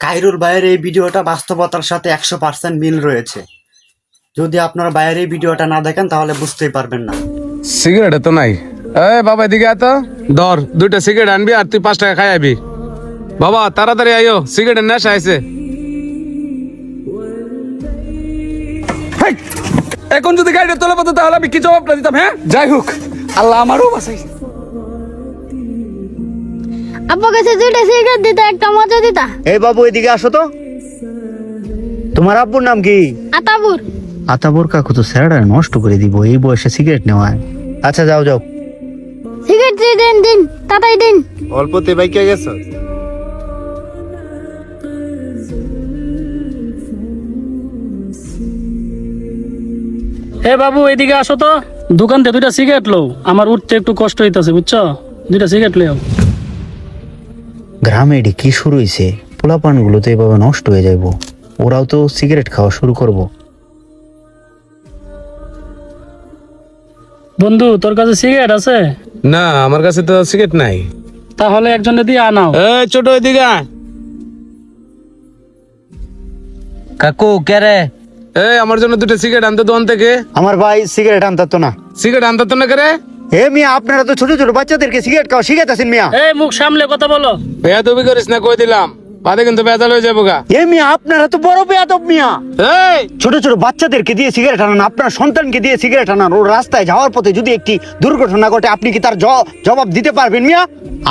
কাইরুল ভাইয়ের এই ভিডিওটা বাস্তবতার সাথে 100% মিল রয়েছে। যদি আপনারা ভাইয়ের এই ভিডিওটা না দেখেন তাহলে বুঝতেই পারবেন না। সিগারেট তো নাই। এই বাবা এদিকে আয় তো, ধর 2টা সিগারেট আনবি আর তুই 5 টাকা খাই আবি। বাবা তাড়াতাড়ি আইও, সিগারেটের নেশা আইছে। হেই, এখন যদি গাড়িটা তোলা পাতো তাহলে আমি কি জবাবটা দিতাম? হ্যাঁ, যাই হোক, আল্লাহ আমারও বাঁচাইছে। আব্বা কাছে 2টা সিগারেট দিতা, একটা মজা দিতা। এই বাবু এদিকে আসো তো। তোমার আব্বুর নাম কি? আতাবুর। আতাবুর কাকু তো স্যারটা নষ্ট করে দিব এই বয়সে সিগারেট নেওয়া। আচ্ছা যাও যাও। সিগারেট দিন দিন, তাড়াতাড়ি দিন। অল্পতে বাইকে গেছো। এ বাবু এদিকে আসো তো, দোকান থেকে 2টা সিগারেট লো, আমার উঠতে একটু কষ্ট হইতাছে বুঝছো, 2টা সিগারেট লও। গ্রামে এটি কি শুরু হয়েছে? পোলাপান গুলো তো এভাবে নষ্ট হয়ে যাইব, ওরাও তো সিগারেট খাওয়া শুরু করব। বন্ধু তোর কাছে সিগারেট আছে? না আমার কাছে তো সিগারেট নাই। তাহলে একজনে দিয়ে আনাও। এই ছোট এদিকে আয়। কাকু কে রে? এই আমার জন্য 2টা সিগারেট আনতে দোকান থেকে। আমার ভাই সিগারেট আনতে তো না। সিগারেট আনতে তো না করে। হে মিয়া, আপনারা তো ছোট ছোট বাচ্চাদেরকে সিগারেট খাওয়া শিখাইতেছেন মিয়া। এই মুখ সামলে কথা বলো। বেয়াদবি করিস না কই দিলাম, বাদে কিন্তু বেজাল হয়ে যাবো গা। হে মিয়া, আপনারা তো বড় বেয়াদব মিয়া। এই ছোট ছোট বাচ্চাদেরকে দিয়ে সিগারেট আনান, আপনার সন্তানকে দিয়ে সিগারেট আনান। ও রাস্তায় যাওয়ার পথে যদি একটি দুর্ঘটনা ঘটে আপনি কি তার জবাব দিতে পারবেন মিয়া?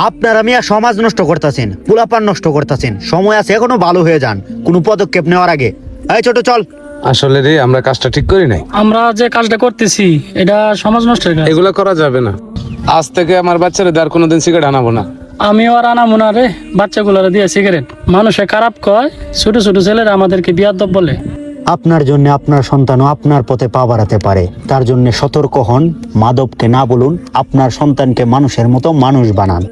আপনারা মিয়া সমাজ নষ্ট করতেছেন, পোলাপান নষ্ট করতেছেন। সময় আছে এখনো, ভালো হয়ে যান কোনো পদক্ষেপ নেওয়ার আগে। এই ছোট চল। আসলে রে আমরা কাজটা ঠিক করি নাই। আমরা যে কাজটা করতেছি এটা সমাজ নষ্টের কাজ। এগুলা করা যাবে না। আজ থেকে আমার বাচ্চারা আর কোনোদিন সিগারেট আনাবো না। আমিও আর আনামো না রে বাচ্চাগুলারে দিয়ে সিগারেট। মানুষে খারাপ কয়, ছোট ছোট ছেলেরা আমাদেরকে বিয়াদব বলে। আপনার জন্য আপনার সন্তানও আপনার পথে পা বাড়াতে পারে, তার জন্য সতর্ক হন, মাদককে না বলুন, আপনার সন্তানকে মানুষের মতো মানুষ বানান।